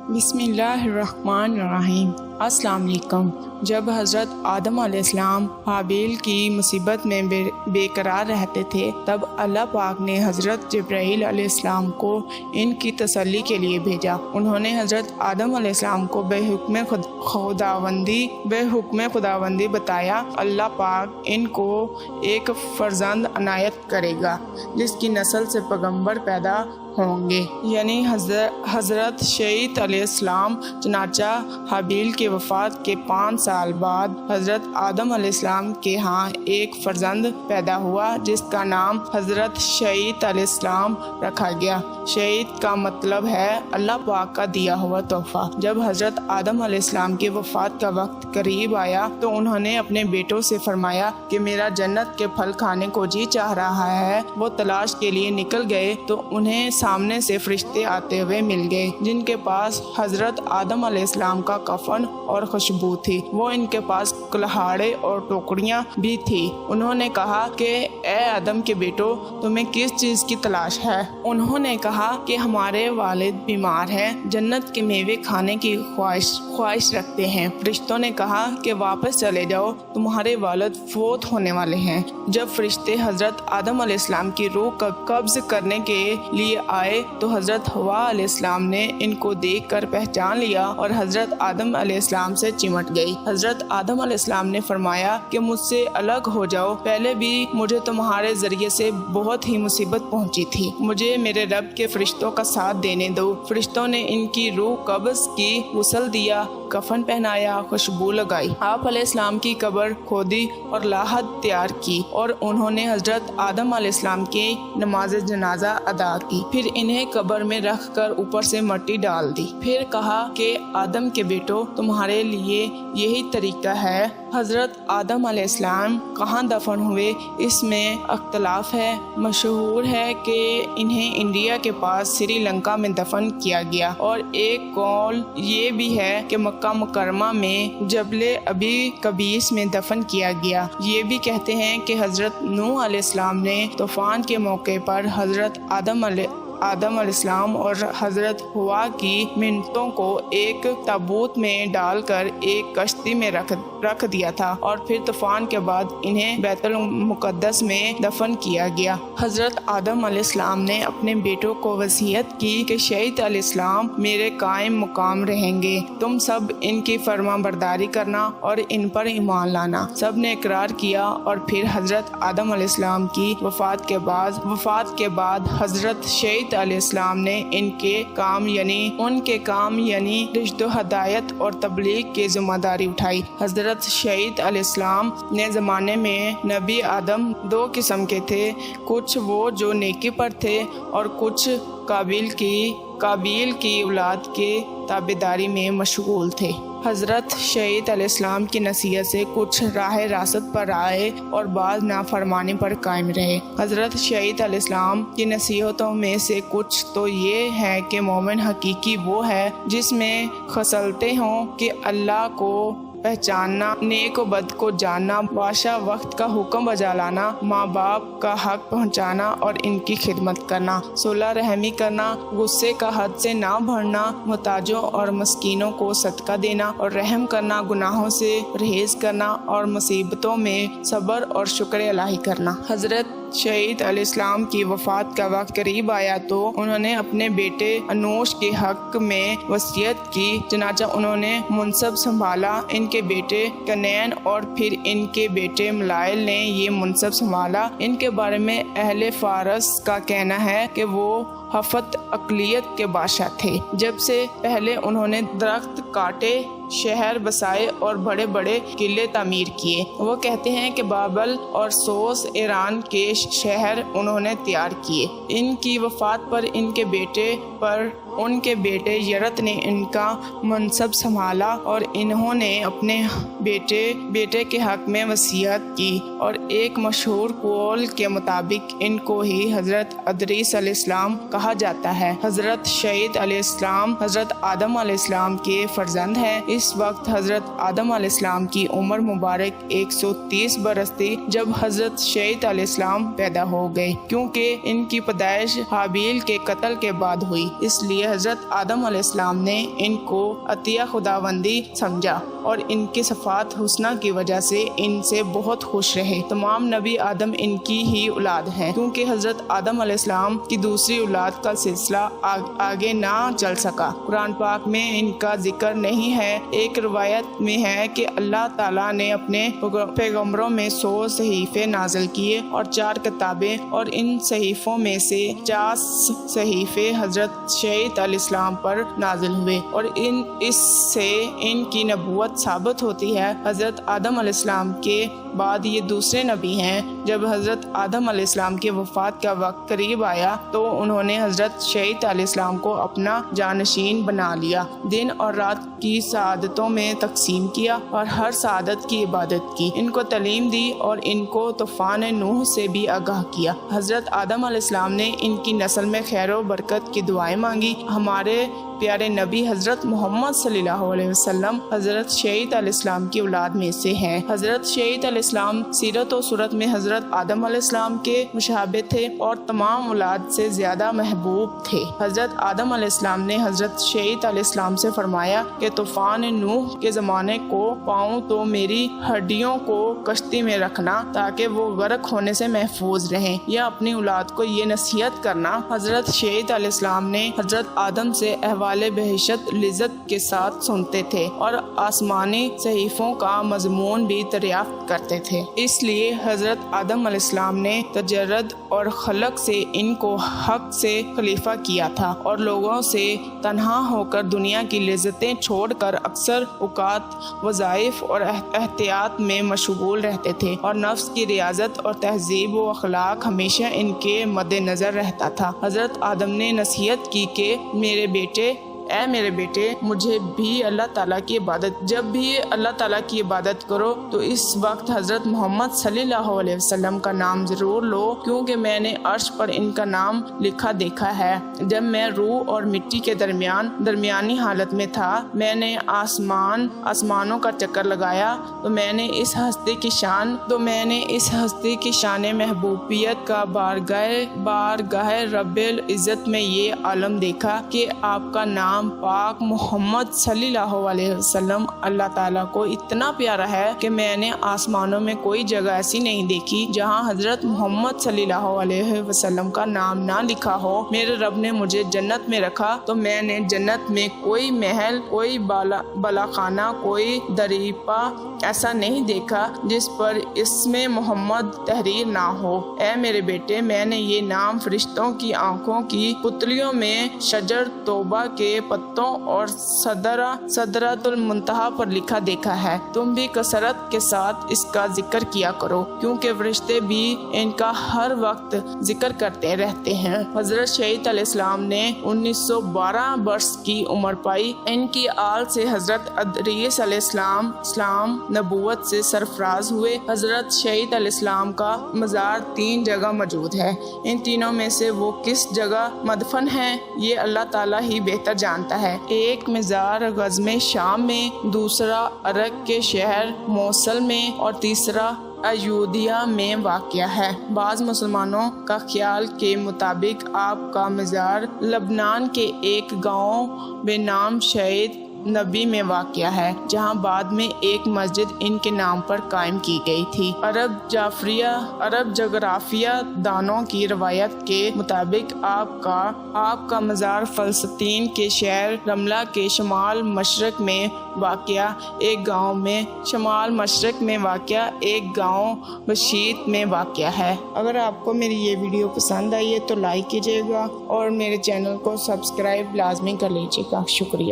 بسم اللہ الرحمن الرحیم۔ السلام علیکم۔ جب حضرت آدم علیہ السلام حابیل کی مصیبت میں بے قرار رہتے تھے، تب اللہ پاک نے حضرت جبرائیل علیہ السلام کو ان کی تسلی کے لیے بھیجا۔ انہوں نے حضرت آدم علیہ السلام کو بے حکم خداوندی بتایا۔ اللہ پاک ان کو ایک فرزند عنایت کرے گا جس کی نسل سے پیغمبر پیدا ہوں گے، یعنی حضرت شیت علیہ السلام۔ چنانچہ حابیل کی وفات کے 5 سال بعد حضرت آدم علیہ السلام کے ہاں ایک فرزند پیدا ہوا جس کا نام حضرت شیت علیہ السلام رکھا گیا۔ شیت کا مطلب ہے اللہ پاک کا دیا ہوا تحفہ۔ جب حضرت آدم علیہ السلام کی وفات کا وقت قریب آیا تو انہوں نے اپنے بیٹوں سے فرمایا کہ میرا جنت کے پھل کھانے کو جی چاہ رہا ہے۔ وہ تلاش کے لیے نکل گئے تو انہیں سامنے سے فرشتے آتے ہوئے مل گئے جن کے پاس حضرت آدم علیہ السلام کا کفن اور خوشبو تھی۔ وہ ان کے پاس کلہاڑے اور ٹوکریاں بھی تھی۔ انہوں نے کہا کہ اے آدم کے بیٹو، تمہیں کس چیز کی تلاش ہے؟ انہوں نے کہا کہ ہمارے والد بیمار ہیں، جنت کے میوے کھانے کی خواہش رکھتے ہیں۔ فرشتوں نے کہا کہ واپس چلے جاؤ، تمہارے والد فوت ہونے والے ہیں۔ جب فرشتے حضرت آدم علیہ السلام کی روح کا قبض کرنے کے لیے آئے تو حضرت حوا علیہ السلام نے ان کو دیکھ کر پہچان لیا اور حضرت آدم علیہ السلام سے چمٹ گئی۔ حضرت آدم علیہ السلام نے فرمایا کہ مجھ سے الگ ہو جاؤ، پہلے بھی مجھے تمہارے ذریعے سے بہت ہی مصیبت پہنچی تھی، مجھے میرے رب کے فرشتوں کا ساتھ دینے دو۔ فرشتوں نے ان کی روح قبض کی، غسل دیا، کفن پہنایا، خوشبو لگائی۔ آپ علیہ السلام کی قبر کھودی اور لاحد تیار کی اور انہوں نے حضرت آدم علیہ السلام کی نماز جنازہ ادا کی۔ پھر انہیں قبر میں رکھ کر اوپر سے مٹی ڈال دی۔ پھر کہا کہ آدم کے بیٹو، تمہارے لیے یہی طریقہ ہے۔ حضرت آدم علیہ السلام کہاں دفن ہوئے اس میں اختلاف ہے۔ مشہور ہے کہ انہیں انڈیا کے پاس سری لنکا میں دفن کیا گیا، اور ایک قول یہ بھی ہے کہ مکہ مکرمہ میں جبل ابی قبیس میں دفن کیا گیا۔ یہ بھی کہتے ہیں کہ حضرت نوح علیہ السلام نے طوفان کے موقع پر حضرت آدم علیہ السلام اور حضرت حوا کی منتوں کو ایک تابوت میں ڈال کر ایک کشتی میں رکھ دیا تھا، اور پھر طوفان کے بعد انہیں بیت المقدس میں دفن کیا گیا۔ حضرت آدم علیہ السلام نے اپنے بیٹوں کو وصیت کی کہ شیت علیہ السلام میرے قائم مقام رہیں گے، تم سب ان کی فرما برداری کرنا اور ان پر ایمان لانا۔ سب نے اقرار کیا، اور پھر حضرت آدم علیہ السلام کی وفات کے بعد حضرت شیت علیہ السلام نے ان کے کام یعنی رشد و ہدایت اور تبلیغ کی ذمہ داری اٹھائی۔ حضرت شیت علیہ السلام نے زمانے میں نبی آدم 2 قسم کے تھے، کچھ وہ جو نیکی پر تھے اور کچھ قابیل کی اولاد کے تابعداری میں مشغول تھے۔ حضرت شیت علیہ السلام کی نصیحت سے کچھ راہ راست پر آئے اور بعض نافرمانی پر قائم رہے۔ حضرت شیت علیہ السلام کی نصیحتوں میں سے کچھ تو یہ ہے کہ مومن حقیقی وہ ہے جس میں خصلتیں ہوں کہ اللہ کو پہچاننا، نیک و بد کو جاننا، بادشاہ وقت کا حکم بجا لانا، ماں باپ کا حق پہنچانا اور ان کی خدمت کرنا، صلح رحمی کرنا، غصے کا حد سے نہ بڑھنا، محتاجوں اور مسکینوں کو صدقہ دینا اور رحم کرنا، گناہوں سے پرہیز کرنا اور مصیبتوں میں صبر اور شکر الہی کرنا۔ حضرت شیت علیہ السلام کی وفات کا وقت قریب آیا تو انہوں نے اپنے بیٹے انوش کے حق میں وصیت کی۔ چنانچہ انہوں نے منصب سنبھالا۔ ان کے بیٹے کنین اور پھر ان کے بیٹے ملائل نے یہ منصب سنبھالا۔ ان کے بارے میں اہل فارس کا کہنا ہے کہ وہ ہفت اقلیت کے بادشاہ تھے۔ جب سے پہلے انہوں نے درخت کاٹے، شہر بسائے اور بڑے بڑے قلعے تعمیر کیے۔ وہ کہتے ہیں کہ بابل اور سوس ایران کے شہر انہوں نے تیار کیے۔ ان کی وفات پر ان کے بیٹے یرت نے ان کا منصب سنبھالا، اور انہوں نے اپنے بیٹے کے حق میں وصیت کی، اور ایک مشہور قول کے مطابق ان کو ہی حضرت ادریس علیہ السلام کہا جاتا ہے۔ حضرت شیت علیہ السلام حضرت آدم علیہ السلام کے فرزند ہیں۔ اس وقت حضرت آدم علیہ السلام کی عمر مبارک 130 برس تھی جب حضرت شیت علیہ السلام پیدا ہو گئے، کیونکہ ان کی پیدائش حابیل کے قتل کے بعد ہوئی، اس لیے حضرت آدم علیہ السلام نے ان کو عطیہ خداوندی سمجھا اور ان کے صفات حسنہ کی وجہ سے ان سے بہت خوش رہے۔ تمام نبی آدم ان کی ہی اولاد ہیں، کیونکہ حضرت آدم علیہ السلام کی دوسری اولاد کا سلسلہ آگے نہ چل سکا۔ قرآن پاک میں ان کا ذکر نہیں ہے۔ ایک روایت میں ہے کہ اللہ تعالیٰ نے اپنے پیغمبروں میں 100 صحیفے نازل کیے اور 4 کتابیں، اور ان صحیفوں میں سے 50 صحیفے حضرت شعیب علیہ السلام پر نازل ہوئے، اور اس سے ان کی نبوت ثابت ہوتی ہے۔ حضرت آدم علیہ السلام کے بعد یہ دوسرے نبی ہیں۔ جب حضرت آدم علیہ السلام کی وفات کا وقت قریب آیا تو انہوں نے حضرت شعیب علیہ السلام کو اپنا جانشین بنا لیا، دن اور رات کی سعادتوں میں تقسیم کیا اور ہر سعادت کی عبادت کی، ان کو تعلیم دی اور ان کو طوفان نوح سے بھی آگاہ کیا۔ حضرت آدم علیہ السلام نے ان کی نسل میں خیر و برکت کی دعائیں مانگی۔ ہمارے پیارے نبی حضرت محمد صلی اللہ علیہ وسلم حضرت شعیب علیہ السلام کی اولاد میں سے ہیں۔ حضرت شعیب علیہ السلام سیرت و صورت میں حضرت آدم علیہ السلام کے مشابہ تھے اور تمام اولاد سے زیادہ محبوب تھے۔ حضرت آدم علیہ السلام نے حضرت شعیب علیہ السلام سے فرمایا کہ طوفان نوح کے زمانے کو پاؤں تو میری ہڈیوں کو کشتی میں رکھنا تاکہ وہ غرق ہونے سے محفوظ رہیں، یا اپنی اولاد کو یہ نصیحت کرنا۔ حضرت شعیب علیہ السلام نے حضرت آدم سے احوال بہشت لذت کے ساتھ سنتے تھے اور آسمانی صحیفوں کا مضمون بھی دریافت کرتے تھے۔ اس لیے حضرت آدم علیہ السلام نے تجرد اور خلق سے ان کو حق سے خلیفہ کیا تھا، اور لوگوں سے تنہا ہو کر دنیا کی لذتیں چھوڑ کر اکثر اوقات وظائف اور احتیاط میں مشغول رہتے تھے، اور نفس کی ریاضت اور تہذیب و اخلاق ہمیشہ ان کے مد نظر رہتا تھا۔ حضرت آدم نے نصیحت کی کہ اے میرے بیٹے، مجھے بھی اللہ تعالیٰ کی عبادت، جب بھی اللہ تعالیٰ کی عبادت کرو تو اس وقت حضرت محمد صلی اللہ علیہ وسلم کا نام ضرور لو، کیونکہ میں نے عرش پر ان کا نام لکھا دیکھا ہے۔ جب میں روح اور مٹی کے درمیانی حالت میں تھا، میں نے آسمانوں کا چکر لگایا تو میں نے اس ہستی کی شان محبوبیت کا بارگاہ رب العزت میں یہ عالم دیکھا کہ آپ کا نام پاک محمد صلی اللہ علیہ وسلم اللہ تعالیٰ کو اتنا پیارا ہے کہ میں نے آسمانوں میں کوئی جگہ ایسی نہیں دیکھی جہاں حضرت محمد صلی اللہ علیہ وسلم کا نام نہ لکھا ہو۔ میرے رب نے مجھے جنت میں رکھا تو میں نے جنت میں کوئی محل، کوئی بالاخانہ، کوئی دریپا ایسا نہیں دیکھا جس پر اسم محمد تحریر نہ ہو۔ اے میرے بیٹے، میں نے یہ نام فرشتوں کی آنکھوں کی پتلیوں میں شجر توبہ کے پتوں اور سدرۃ المنتہا پر لکھا دیکھا ہے۔ تم بھی کثرت کے ساتھ اس کا ذکر کیا کرو، کیونکہ فرشتے بھی ان کا ہر وقت ذکر کرتے رہتے ہیں۔ حضرت شعیب علیہ السلام نے 1912 برس کی عمر پائی۔ ان کی آل سے حضرت ادریس علیہ السلام نبوت سے سرفراز ہوئے۔ حضرت شعیب علیہ السلام کا مزار 3 جگہ موجود ہے۔ ان تینوں میں سے وہ کس جگہ مدفن ہے یہ اللہ تعالیٰ ہی بہتر جانتا ہے۔ ایک مزار غزم شام میں، دوسرا عراق کے شہر موصل میں، اور تیسرا ایودھیا میں واقع ہے۔ بعض مسلمانوں کا خیال کے مطابق آپ کا مزار لبنان کے ایک گاؤں بے نام شعیب نبی میں واقع ہے، جہاں بعد میں ایک مسجد ان کے نام پر قائم کی گئی تھی۔ عرب جغرافیہ دانوں کی روایت کے مطابق آپ کا مزار فلسطین کے شہر رملہ کے شمال مشرق میں واقع ایک گاؤں بشیت میں واقع ہے۔ اگر آپ کو میری یہ ویڈیو پسند آئی ہے تو لائک کیجیے گا اور میرے چینل کو سبسکرائب لازمی کر لیجیے گا۔ شکریہ۔